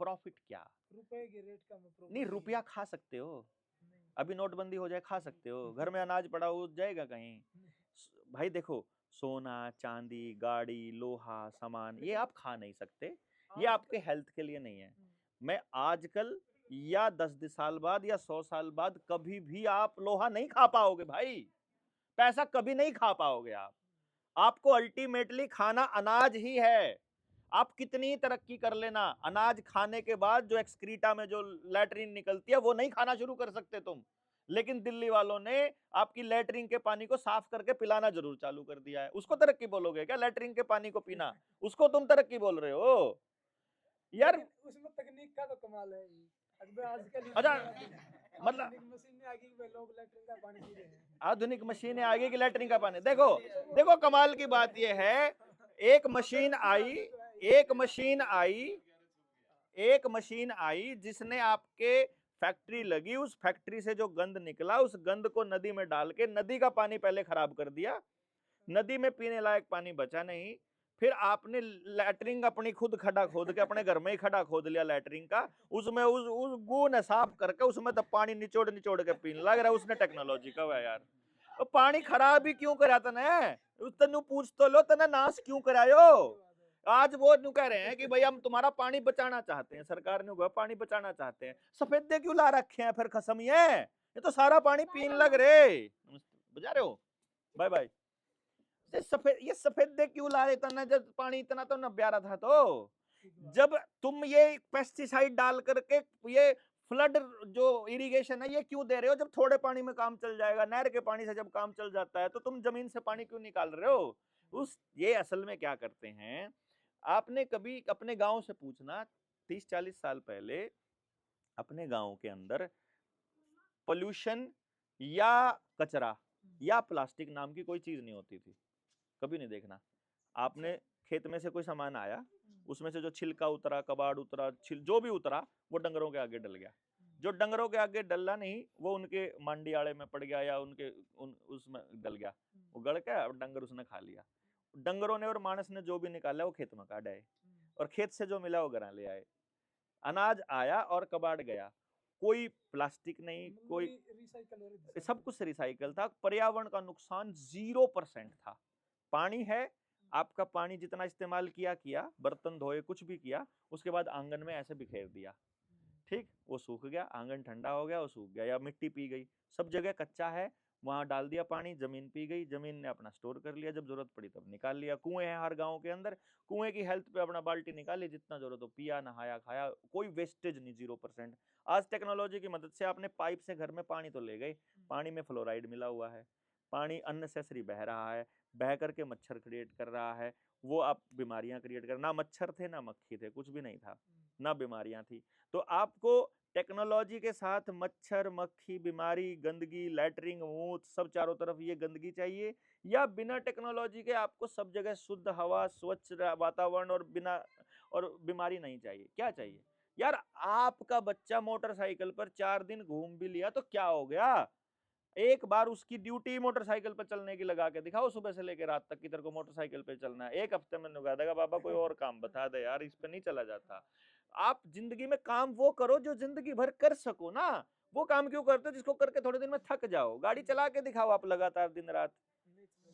प्रॉफिट क्या? रुपए के रेट कम है। नहीं, रुपया खा सकते हो, अभी नोटबंदी हो जाए खा सकते हो, घर में अनाज पड़ा हो जाएगा कहीं? भाई देखो, सोना चांदी गाड़ी लोहा सामान ये आप खा नहीं सकते, ये आपके हेल्थ के लिए नहीं है। मैं आजकल या 10 साल बाद या 100 साल बाद कभी भी आप लोहा नहीं खा पाओगे भाई, पैसा कभी नहीं खा पाओगे आप। आपको अल्टीमेटली खाना अनाज ही है। आप कितनी ही तरक्की कर लेना, अनाज खाने के बाद जो एक्सक्रीटा में जो लैट्रिन निकलती है वो नहीं खाना शुरू कर सकते तुम। लेकिन दिल्ली वालों ने आपकी लैट्रिन के पानी को साफ करके पिलाना जरूर चालू कर दिया है। उसको तरक्की बोलोगे क्या? लैट्रिन के पानी को पीना, उसको तुम तरक्की बोल रहे हो यार? उसमें तकनीक का तो कमाल है आजकल। अच्छा, मतलब मशीनें आ गई कि लोग लैट्रिन का पानी पी रहे हैं। आधुनिक मशीनें आ गई कि लैट्रिन का पानी। देखो देखो कमाल की बात यह है, एक मशीन आई, एक मशीन आई, एक मशीन आई जिसने आपके फैक्ट्री लगी, उस फैक्ट्री से जो गंद निकला उस गंद को नदी में डाल के नदी का पानी पहले खराब कर दिया, नदी में पीने लायक पानी बचा नहीं। फिर आपने लैट्रिन अपनी खुद खड्डा खोद के अपने घर में ही खड्डा खोद लिया लैट्रिन का, उसमें उस गू ने साफ करके उसमें तब पानी निचोड़ निचोड़ के पीने लग रहा है। उसने टेक्नोलॉजी का है यार। तो पानी खराब ही क्यों करा तने? तनु पूछ तो लो, तने नाश क्यों करायो? आज वो न्यू कह रहे हैं कि भाई हम तुम्हारा पानी बचाना चाहते हैं, सरकार ने कहा पानी बचाना चाहते हैं, सफेदे क्यों ला रखे हैं फिर खसम? ये तो सारा पानी पीने लग रहे, बजा रहे हो? Bye bye. ये सफेदे क्यों ला रहे थे? जब पानी इतना तो न प्यारा था, तो जब तुम ये पेस्टिसाइड डाल करके ये फ्लड जो इरिगेशन है ये क्यों दे रहे हो? जब थोड़े पानी में काम चल जाएगा, नहर के पानी से जब काम चल जाता है तो तुम जमीन से पानी क्यों निकाल रहे हो? ये असल में क्या करते हैं, आपने कभी अपने गांव से पूछना, 30-40 साल पहले अपने गांव के अंदर पोल्यूशन या कचरा या प्लास्टिक नाम की कोई चीज नहीं होती थी, कभी नहीं देखना। आपने खेत में से कोई सामान आया, उसमें से जो छिलका उतरा, कबाड़ उतरा, जो भी उतरा वो डंगरों के आगे डल गया। जो डंगरों के आगे डलना नहीं वो उनके मांडी आड़े में पड़ गया या उसमें डल गया, वो गड़ के डंगर उसने खा लिया। डंगरों ने और मानस ने जो भी निकाला वो खेत में काट आए, और खेत से जो मिला वो घर ले आए। अनाज आया और कबाड़ गया, कोई प्लास्टिक नहीं, कोई सब कुछ रिसाइकल था। पर्यावरण का नुकसान 0% था। पानी है, आपका पानी जितना इस्तेमाल किया, बर्तन धोए, कुछ भी किया, उसके बाद आंगन में ऐसे बिखेर दिया, ठीक, वो सूख गया, आंगन ठंडा हो गया, वो सूख गया, या मिट्टी पी गई, सब जगह कच्चा है, वहां डाल दिया पानी, जमीन पी गई, जमीन ने अपना स्टोर कर लिया, जब जरूरत पड़ी तब निकाल लिया। कुएं हैं हर गांव के अंदर, कुएं की हेल्थ पे अपना बाल्टी निकाली, जितना जरूरत हो पिया, नहाया, खाया, कोई वेस्टेज नहीं, 0%। आज टेक्नोलॉजी की मदद से आपने पाइप से घर में पानी तो ले गए, पानी में फ्लोराइड मिला हुआ है, पानी अननेसेसरी बह रहा है, बह करके मच्छर क्रिएट कर रहा है, वो आप बीमारियां क्रिएट कर, ना मच्छर थे ना मक्खी थे, कुछ भी नहीं था, ना बीमारियां थी। तो आपको टेक्नोलॉजी के साथ मच्छर, मक्खी, बीमारी, गंदगी, लैटरिंग, मूत, सब चारों तरफ ये गंदगी चाहिए, या बिना टेक्नोलॉजी के आपको सब जगह शुद्ध हवा, स्वच्छ वातावरण और बीमारी नहीं चाहिए? क्या चाहिए यार? आपका बच्चा मोटरसाइकिल पर 4 दिन घूम भी लिया तो क्या हो गया? एक बार उसकी ड्यूटी मोटरसाइकिल पर चलने की लगा के दिखाओ, सुबह से लेकर रात तक की तेरे को मोटरसाइकिल पे चलना है। एक हफ्ते में नुका देगा, बाबा कोई और काम बता दे यार, इस पे नहीं चला जाता। आप जिंदगी में काम वो करो जो जिंदगी भर कर सको ना, वो काम क्यों करते हो जिसको करके थोड़े दिन में थक जाओ? गाड़ी चला के दिखाओ आप लगातार दिन रात,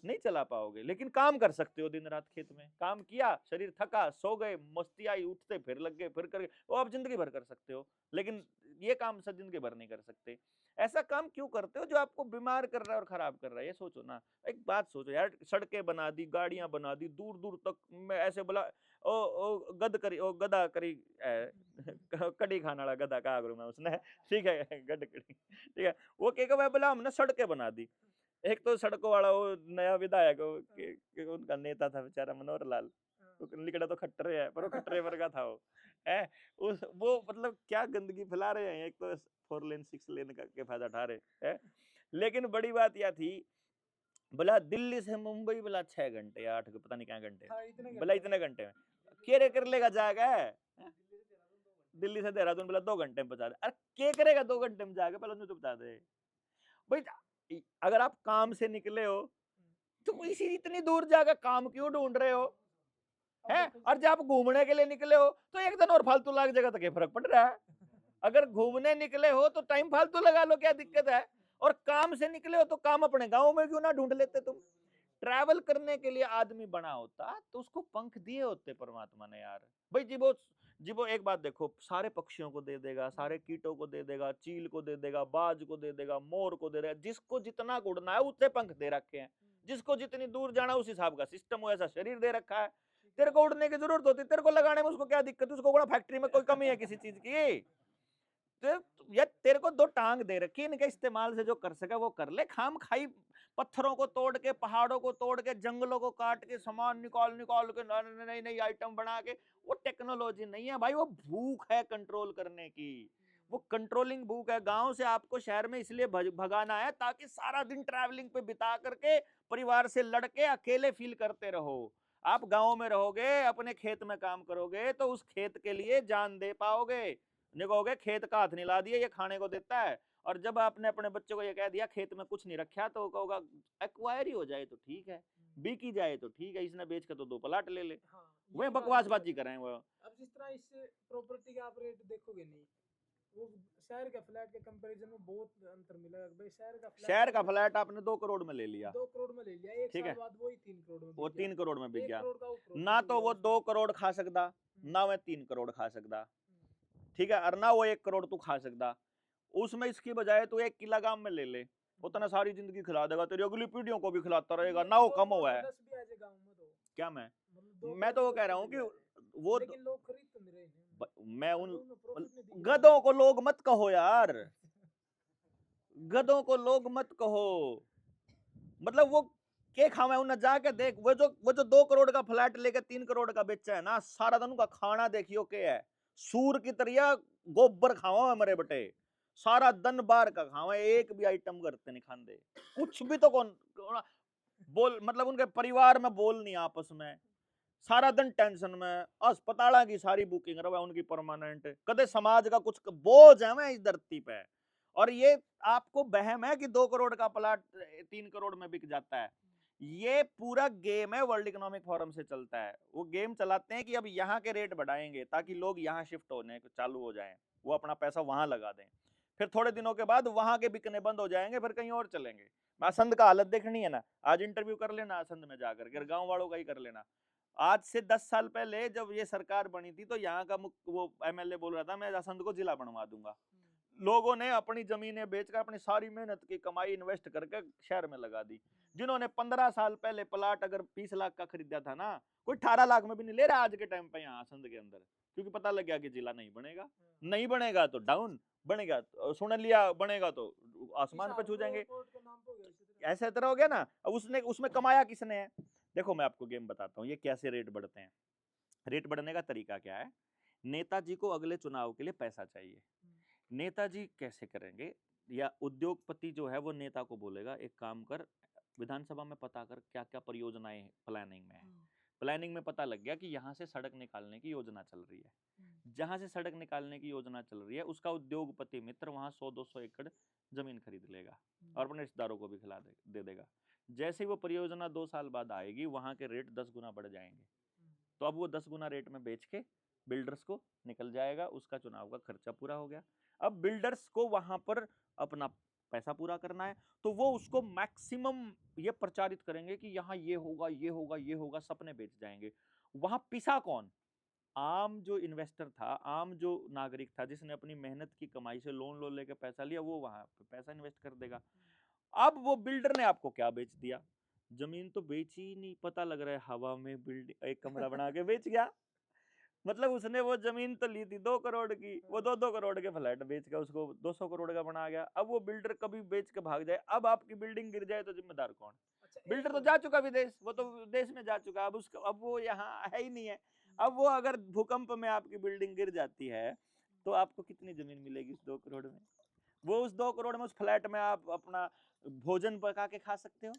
नहीं चला पाओगे, लेकिन काम कर सकते हो दिन रात। खेत में काम किया, शरीर थका, सो गए, मस्ती आई, उठते फिर लग गए, फिर कर गए, वो आप जिंदगी भर कर सकते हो, लेकिन ये काम सब जिंदगी भर नहीं कर सकते। ऐसा काम क्यों करते हो जो आपको बीमार कर रहा है और खराब कर रहा है? ये सोचो ना, एक बात सोचो यार, सड़कें बना दी, गाड़ियां बना दी, दूर दूर तक मैं ऐसे बोला ओ गधा करी कड़ी खाने वाला गधा कहा करूं मैं उसने, ठीक है, गड कड़ी, ठीक है, वो क्या बोला हमने सड़कें बना दी। एक तो सड़कों वाला वो नया विधायक उनका नेता था बेचारा मनोहर लाल, लिखड़ा तो खट्टरे है पर वो खट्टरे वर्गा था वो है, वो मतलब क्या गंदगी फैला रहे हैं। एक तो 4 लेन 6 लेन का के फायदा उठा रहे हैं, लेकिन बड़ी बात यह थी बोला दिल्ली से मुंबई, बोला 6 घंटे या 8, पता नहीं क्या घंटे, हाँ, इतने बोला घंटे इतने घंटे में केरे कर लेगा जाके, दिल्ली से देहरादून बोला 2 घंटे में पहुंचा दे। अरे के करेगा 2 घंटे में जाके, पहले तो बता दे भाई। अगर आप काम से निकले हो तो इसी इतनी दूर जाकर काम क्यों ढूंढ रहे हो, अब है? देखो और जब आप घूमने के लिए निकले हो तो एक दिन और फालतू लग जाएगा तो क्या फर्क पड़ रहा है? अगर घूमने निकले हो तो टाइम फालतू लगा लो, क्या दिक्कत है? और काम से निकले हो तो काम अपने गांव में क्यों ना ढूंढ लेते तुम? ट्रैवल करने के लिए आदमी बना होता तो उसको पंख दिए होते परमात्मा ने यार। भाई जी वो एक बात देखो, सारे पक्षियों को दे देगा, सारे कीटों को दे देगा, चील को दे देगा, बाज को दे देगा, मोर को दे देगा, जिसको जितना उड़ना है उतने पंख दे रखे हैं, जिसको जितनी दूर जाना उस हिसाब का सिस्टम हो, ऐसा शरीर दे रखा है। तेरे को उड़ने की जरूरत होती, तेरे को लगाने में उसको क्या दिक्कत? उसको कोई फैक्ट्री में कोई कमी है किसी चीज की? या तेरे को 2 टांग दे रखी, इनके इस्तेमाल से जो कर सके वो कर ले। खाम खाई पत्थरों को तोड़ के, पहाड़ों को तोड़ के, जंगलों को काट के, सामान निकाल निकाल के नई नई आइटम बना के, वो टेक्नोलॉजी नहीं है भाई, वो भूख है कंट्रोल करने की, वो कंट्रोलिंग भूख है। गांव से आपको शहर में इसलिए भगाना है ताकि सारा दिन ट्रैवलिंग पे बिता करके परिवार से लड़के अकेले फील करते रहो। आप गांव में रहोगे, अपने खेत में काम करोगे तो उस खेत के लिए जान दे पाओगे। कहोगे खेत का हाथ नहीं ला दिया, ये खाने को देता है। और जब आपने अपने बच्चों को ये कह दिया खेत में कुछ नहीं रखा, तो कहोगा एक्वायर ही हो जाए तो ठीक है, बिकी जाए तो ठीक है, इसने बेच के तो 2 प्लाट ले ले। हाँ, वह ये बात बकवासबाजी है। करें वो। अब जिस तरह इस प्रॉपर्टी का आप रेट देखोगे नहीं, वो शहर के फ्लैट के कंपैरिजन में बहुत अंतर मिलेगा भाई। शहर का फ्लैट आपने 2 करोड़ में ले लिया, 2 करोड़ में ले लिया, एक ठीक साल है, बाद वही 3 करोड़ में वो बिक गया। 3 करोड़ में बिक 1 गया। करोड़ का वो ना प्रॉफिट तो हुआ वो उसमें। 2 करोड़ खा सकता, ना वह 3 करोड़ खा सकता, ठीक है, और ना वो 1 करोड़ तू खा सकता। उसमें इसकी बजाय तू 1 किला गांव में ले ले, उतना सारी जिंदगी खिला देगा, तेरी अगली पीढ़ियों को भी खिलाता रहेगा, ना वो दो कम करोड़ हुआ में है। 10 भी आ जाए गाँव में तो क्या मतलब 2 मैं करोड़ तो में वो कह 10 रहा भी हूँ मिल कि जाए, वो लेकिन लोग खरीद तो नहीं रहे हैं। मैं उन उनमें प्रॉफिट नहीं दिख रहा गधों को लोग मत कहो यार, गधों को लोग मत कहो। मतलब वो के खावे उन्हें जाके देख, वो जो 2 करोड़ का फ्लैट लेके 3 करोड़ का बेचा है ना, सारा दिन उनका खाना देखियो के है, सूर की तरह गोबर खावा है मरे बटे, सारा दिन बाहर का खावा, एक भी आइटम करते नहीं खाते, कुछ भी तो कौन बोल, मतलब उनके परिवार में बोल नहीं आपस में, सारा दिन टेंशन में, अस्पताल की सारी बुकिंग रहा उनकी परमानेंट, कदे समाज का कुछ बोझ है मैं इस धरती पे। और ये आपको बहम है कि 2 करोड़ का प्लाट 3 करोड़ में बिक जाता है। ये पूरा गेम है, वर्ल्ड इकोनॉमिक फोरम से चलता है। वो गेम चलाते हैं कि अब यहाँ के रेट बढ़ाएंगे ताकि लोग यहाँ शिफ्ट होने चालू हो जाएं, वो अपना पैसा वहां लगा दें, फिर थोड़े दिनों के बाद वहां के बिकने बंद हो जाएंगे, फिर कहीं और चलेंगे। आसंद का हालत देखनी है ना, आज इंटरव्यू कर लेना आसंद में जाकर, गांव वालों का ही कर लेना। आज से 10 साल पहले जब ये सरकार बनी थी तो यहाँ का वो एमएलए बोल रहा था मैं आसंद को जिला बनवा दूंगा। लोगों ने अपनी जमीनें बेचकर अपनी सारी मेहनत की कमाई इन्वेस्ट करके शहर में लगा दी। जिन्होंने 15 साल पहले प्लाट अगर 20 लाख का खरीदा था ना, कोई 18 लाख में भी नहीं ले रहा आज के टाइम पे यहाँ आसंद के अंदर, क्योंकि पता लग गया कि जिला नहीं बनेगा, नहीं बनेगा तो डाउन, बनेगा तो सुन लिया, बनेगा तो आसमान पे छू जाएंगे, ऐसा तरह हो गया ना। अब उसने उसमें कमाया किसने है? देखो मैं आपको गेम बताता हूँ ये कैसे रेट बढ़ते हैं। रेट बढ़ने का तरीका क्या है, नेताजी को अगले चुनाव के लिए पैसा चाहिए, नेताजी कैसे करेंगे, या उद्योगपति जो है वो नेता को बोलेगा एक काम कर, विधानसभा में पता कर क्या क्या परियोजनाएं प्लानिंग में है। प्लानिंग में पता लग गया कि यहाँ से सड़क निकालने की योजना चल रही है, जहां से सड़क निकालने की योजना चल रही है उसका उद्योगपति मित्र वहां 100-200 एकड़ जमीन खरीद लेगा और अपने रिश्तेदारों को भी दे देगा। जैसे ही वो परियोजना 2 साल बाद आएगी वहां के रेट 10 गुना बढ़ जाएंगे, तो अब वो 10 गुना रेट में बेच के बिल्डर्स को निकल जाएगा, उसका चुनाव का खर्चा पूरा हो गया। अब बिल्डर्स को वहां पर अपना पैसा पूरा करना है, तो वो उसको मैक्सिमम ये प्रचारित करेंगे कि यहाँ ये होगा ये होगा ये होगा, सपने बेच जाएंगे। वहां पिसा कौन? आम जो इन्वेस्टर था, आम जो नागरिक था जिसने अपनी मेहनत की कमाई से लोन लेके पैसा लिया, वो वहां पे पैसा इन्वेस्ट कर देगा। अब वो बिल्डर ने आपको क्या बेच दिया? जमीन तो बेची ही नहीं, पता लग रहा है हवा में बिल्डिंग एक कमरा बना के बेच गया। मतलब उसने वो जमीन तो ली थी 2 करोड़ की, वो 2-2 करोड़ के फ्लैट बेच के उसको 200 करोड़ का बना गया। अब वो बिल्डर कभी बेच के भाग जाए, अब आपकी बिल्डिंग गिर जाए तो जिम्मेदार कौन? बिल्डर तो जा चुका विदेश, वो तो विदेश में जा चुका, अब उसका अब वो यहाँ है ही नहीं है। अब वो अगर भूकंप में आपकी बिल्डिंग गिर जाती है तो आपको कितनी जमीन मिलेगी उस 2 करोड़ में? वो उस 2 करोड़ में उस फ्लैट में आप अपना भोजन पका के खा सकते हो,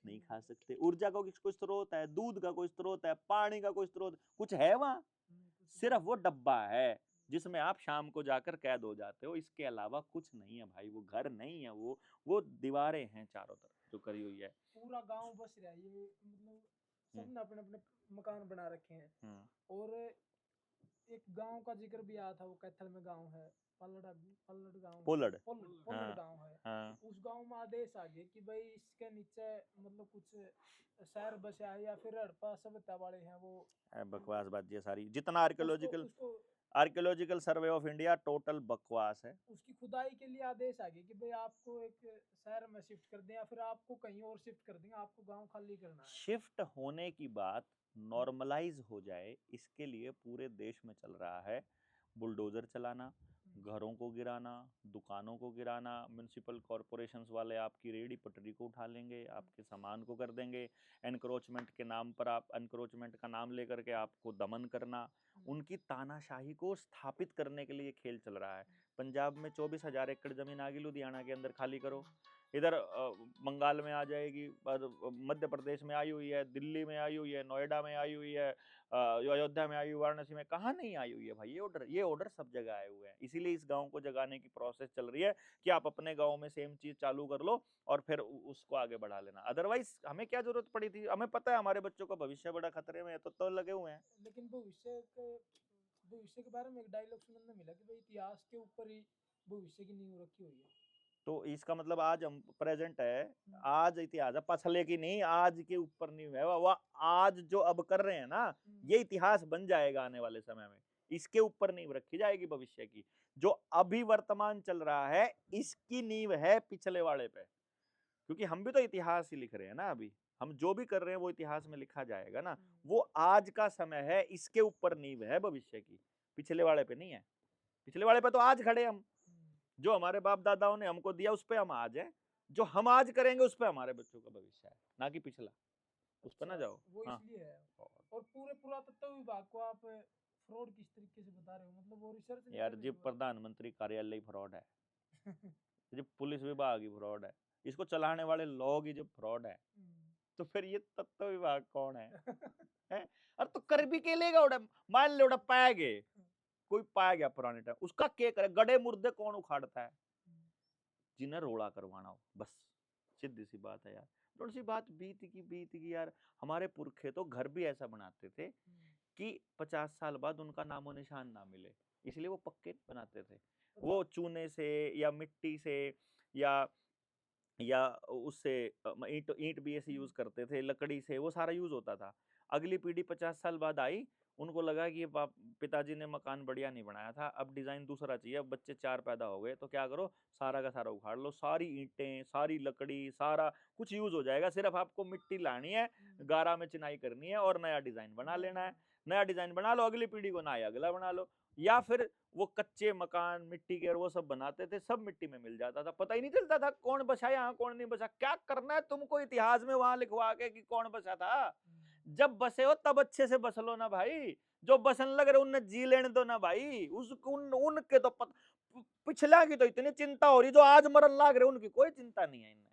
नहीं खा सकते। ऊर्जा का कोई स्रोत है, दूध का कोई स्रोत है, पानी का कोई स्रोत कुछ है वहां? सिर्फ वो डब्बा है जिसमें आप शाम को जाकर कैद हो जाते हो, इसके अलावा कुछ नहीं है भाई। वो घर नहीं है, वो दीवारें हैं चारों तरफ जो करी हुई है। पूरा गांव बस रहा है ये, मतलब सबने अपने अपने मकान बना रखे हैं। और एक गांव का जिक्र भी आया था, वो कैथल में गांव है, पल्लड़ गांव, पोलड़। पोलड़ गांव है। हाँ। उस गांव में आदेश आ गए कि भाई इसके नीचे मतलब कुछ शहर बसा है या फिर हड़प्पा सभ्यता वाले हैं वो। बकवास बात ये सारी, जितना उसको archaeological survey of India total बकवास है। उसकी खुदाई के लिए आदेश आ गए कि भाई आपको एक शहर में शिफ्ट कर दें या फिर आपको कहीं और शिफ्ट कर देंगे, आपको गांव खाली करना है। शिफ्ट होने की बात नॉर्मलाइज हो जाए, इसके लिए पूरे देश में चल रहा है बुलडोजर चलाना, घरों को गिराना, दुकानों को गिराना। म्युनिसिपल कॉरपोरेशंस वाले आपकी रेहड़ी पटरी को उठा लेंगे, आपके सामान को कर देंगे। एनक्रोचमेंट के नाम पर आप एनक्रोचमेंट का नाम लेकर के आपको दमन करना, उनकी तानाशाही को स्थापित करने के लिए खेल चल रहा है। पंजाब में 24,000 एकड़ जमीन आ गई, लुधियाना के अंदर खाली करो। इधर बंगाल में आ जाएगी, मध्य प्रदेश में आई हुई है, दिल्ली में आई हुई है, नोएडा में आई हुई है, अयोध्या में आई हुई, वाराणसी में, कहाँ नहीं आई हुई है भाई। ये ऑर्डर सब जगह आए हुए हैं। इसीलिए इस गांव को जगाने की प्रोसेस चल रही है कि आप अपने गांव में सेम चीज चालू कर लो और फिर उसको आगे बढ़ा लेना। अदरवाइज हमें क्या जरूरत पड़ी थी? हमें पता है हमारे बच्चों का भविष्य बड़ा खतरे में है, तो लगे हुए हैं। लेकिन भविष्य के बारे में एक डायलॉग सुनने में मिला कि भाई इतिहास के ऊपर ही भविष्य की नींव रखी हुई है। तो इसका मतलब आज हम प्रेजेंट है, आज इतिहास है, पछले की नहीं, आज के ऊपर नहीं है। वह आज जो अब कर रहे हैं ना, ये इतिहास बन जाएगा आने वाले समय में। इसके ऊपर नींव रखी जाएगी भविष्य की। जो अभी वर्तमान चल रहा है, इसकी नींव है पिछले वाले पे। क्योंकि हम भी तो इतिहास ही लिख रहे हैं ना। अभी हम जो भी कर रहे हैं वो इतिहास में लिखा जाएगा ना। वो आज का समय है, इसके ऊपर नींव है भविष्य की, पिछले वाले पे नहीं है। पिछले वाले पे तो आज खड़े हम, जो हमारे बाप दादाओं ने हमको दिया उस पे हम आज हैं। जो हम आज करेंगे उस पे हमारे बच्चों का भविष्य है, ना कि पिछला। उस पे ना जाओ। वो हाँ। इसलिए है। और पूरे पुरातत्व विभाग को आप फ्रॉड किस तरीके से बता रहे हो? मतलब वो रिसर्च यार जी, प्रधानमंत्री कार्यालय फ्रॉड है, जी पुलिस विभाग ही फ्रॉड है, इसको चलाने वाले लोग ही जो फ्रॉड है, तो फिर ये तत्व विभाग कौन है? हैं? अरे तो कर भी के लेगा उड़ा, मान ले उड़ा पाया गए, कोई पाया गया पुराने टाइम, उसका क्या करे? गड़े मुर्दे कौन उखाड़ता है? जिन्हें रोड़ा करवाना हो, बस सीधी सी बात है यार। थोड़ी सी बात बीत की यार। हमारे पुरखे तो घर भी ऐसा बनाते थे कि 50 साल बाद उनका नामो निशान ना मिले, इसलिए वो पक्के बनाते थे। वो चूने से या मिट्टी से या उससे ईंट भी ऐसे यूज करते थे, लकड़ी से, वो सारा यूज होता था। अगली पीढ़ी 50 साल बाद आई, उनको लगा कि पिताजी ने मकान बढ़िया नहीं बनाया था, अब डिजाइन दूसरा चाहिए। अब बच्चे 4 पैदा हो गए, तो क्या करो, सारा का सारा उखाड़ लो, सारी ईंटें, सारी लकड़ी, सारा कुछ यूज हो जाएगा। सिर्फ आपको मिट्टी लानी है, गारा में चिनाई करनी है और नया डिजाइन बना लेना है। नया डिजाइन बना लो, अगली पीढ़ी को नया अगला बना लो। या फिर वो कच्चे मकान मिट्टी के और वो सब बनाते थे, सब मिट्टी में मिल जाता था, पता ही नहीं चलता था कौन बसा यहाँ कौन नहीं बसा। क्या करना है तुमको इतिहास में वहां लिखवा के कि कौन बसा था? जब बसे हो तब अच्छे से बस लो ना भाई। जो बसन लग रहे उन्हें जी लेने दो ना भाई। उनके तो पिछला की तो इतनी चिंता हो रही, जो आज मरन लाग रहे उनकी कोई चिंता नहीं है इनमें।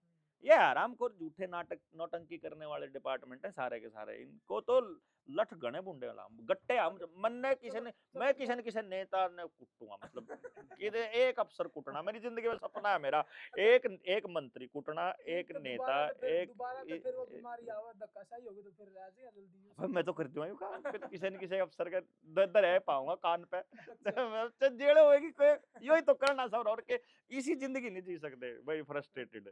ये आराम को झूठे नाटक नौटंकी करने वाले डिपार्टमेंट है सारे के सारे। इनको तो लठ गणे बुंडे वाला गट्टे हम मन ने किसी ने, मैं किसी नेता ने कुटूंगा, मतलब एक अफसर कुटना मेरी जिंदगी में सपना है मेरा। एक मंत्री कुटना, एक नेता, एक मैं तो कर दूंगा काम पे, तो किसी न किसी अफसर का दर रह पाऊंगा कान पे। जेड़ होगी कोई, यही तो करना सब और के। इसी जिंदगी नहीं जी सकते भाई, फ्रस्ट्रेटेड।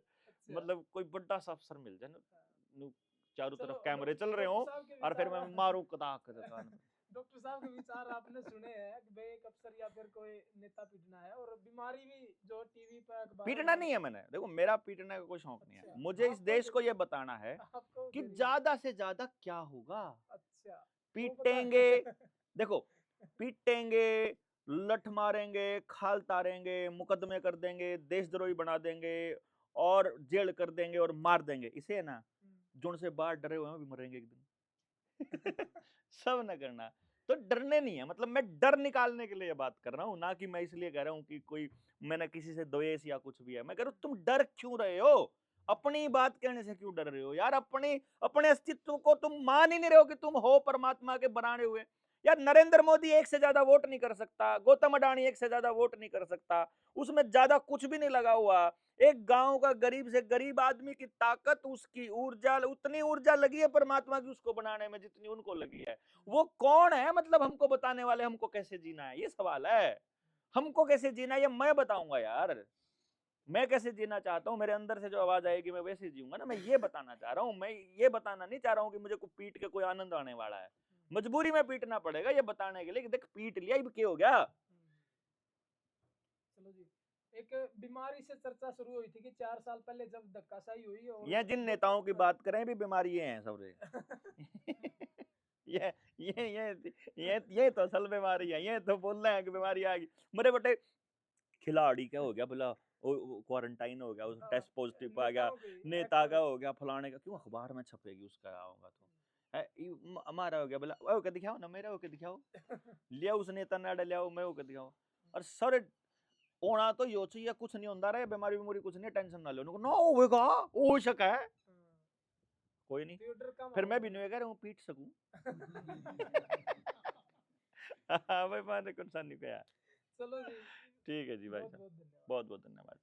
मतलब कोई बड़ा सा अफसर मिल जाए ना, चारों तरफ कैमरे चल रहे हो और फिर मैं मारू कदाक कान पे। डॉक्टर साहब के विचार आपने सुने हैं कि भाई एक अफसर या फिर कोई नेता पीटना है, और बीमारी भी जो टीवी पर पीटना नहीं है मैंने, देखो मेरा पीटने का कोई शौक नहीं है। मुझे इस देश को ये बताना है कि ज्यादा से ज्यादा क्या होगा। अच्छा पीटेंगे, देखो पीटेंगे, लठ मारेंगे, खाल तारेंगे, मुकदमे कर देंगे, देशद्रोही बना देंगे और जेल कर देंगे और मार देंगे। इसे है ना, जुन से बाहर डरे हुए हैं भी मरेंगे एक दिन। सब न करना, तो डरने नहीं है। मतलब मैं डर निकालने के लिए बात कर रहा हूँ, ना कि मैं इसलिए कह रहा हूँ कि कोई मैंने किसी से द्वेष या कुछ भी है। मैं कह रहा हूँ तुम डर क्यों रहे हो? अपनी बात कहने से क्यों डर रहे हो यार? अपने अस्तित्व को तुम मान ही नहीं रहे हो कि तुम हो परमात्मा के बनाने हुए। यार नरेंद्र मोदी एक से ज्यादा वोट नहीं कर सकता, गौतम अडानी एक से ज्यादा वोट नहीं कर सकता, उसमें ज्यादा कुछ भी नहीं लगा हुआ। एक गांव का गरीब से गरीब आदमी की ताकत, उसकी ऊर्जा, उतनी ऊर्जा लगी है परमात्मा की उसको बनाने में जितनी उनको लगी है। वो कौन है मतलब हमको बताने वाले हमको कैसे जीना है? ये सवाल है। हमको कैसे जीना है ये मैं बताऊंगा यार। मैं कैसे जीना चाहता हूँ, मेरे अंदर से जो आवाज आएगी मैं वैसे जीऊंगा ना। मैं ये बताना चाह रहा हूँ, मैं ये बताना नहीं चाह रहा हूँ कि मुझे को पीट के कोई आनंद आने वाला है। मजबूरी में पीटना पड़ेगा ये बताने के लिए कि देख पीट लिया, अब क्या हो गया। चलो जी, एक बीमारी से चर्चा शुरू हुई थी कि 4 साल पहले जब धक्काशाही हुई और ये जिन नेताओं की बात करें भी बीमारी ये है सबरे। ये ये तो असल बीमारी है। ये तो बोल रहे हैं कि बीमारी आ गई। मेरे बेटे खिलाड़ी क्या हो गया बोला, क्वारंटाइन हो गया, उस टेस्ट पॉजिटिव आ गया, नेता का हो गया, फलाने का, क्यों अखबार में छपेगी उसका होगा तो हमारा हो गया बोला वो के दिखाओ ना, मेरा होके दिखाओ, लिया उस नेता ने डालिया मैं होके दिखाओ। और सर होना तो यो चाहिए, कुछ नहीं होता रहे, बीमारी बीमारी कुछ नहीं, टेंशन ना लो उनको, ना होगा हो सका है कोई नहीं, फिर मैं भी नहीं कह रहा हूँ पीट सकूं। हाँ भाई मैंने कुछ नहीं कहा। चलो जी, ठीक है जी भाई साहब, बहुत बहुत धन्यवाद।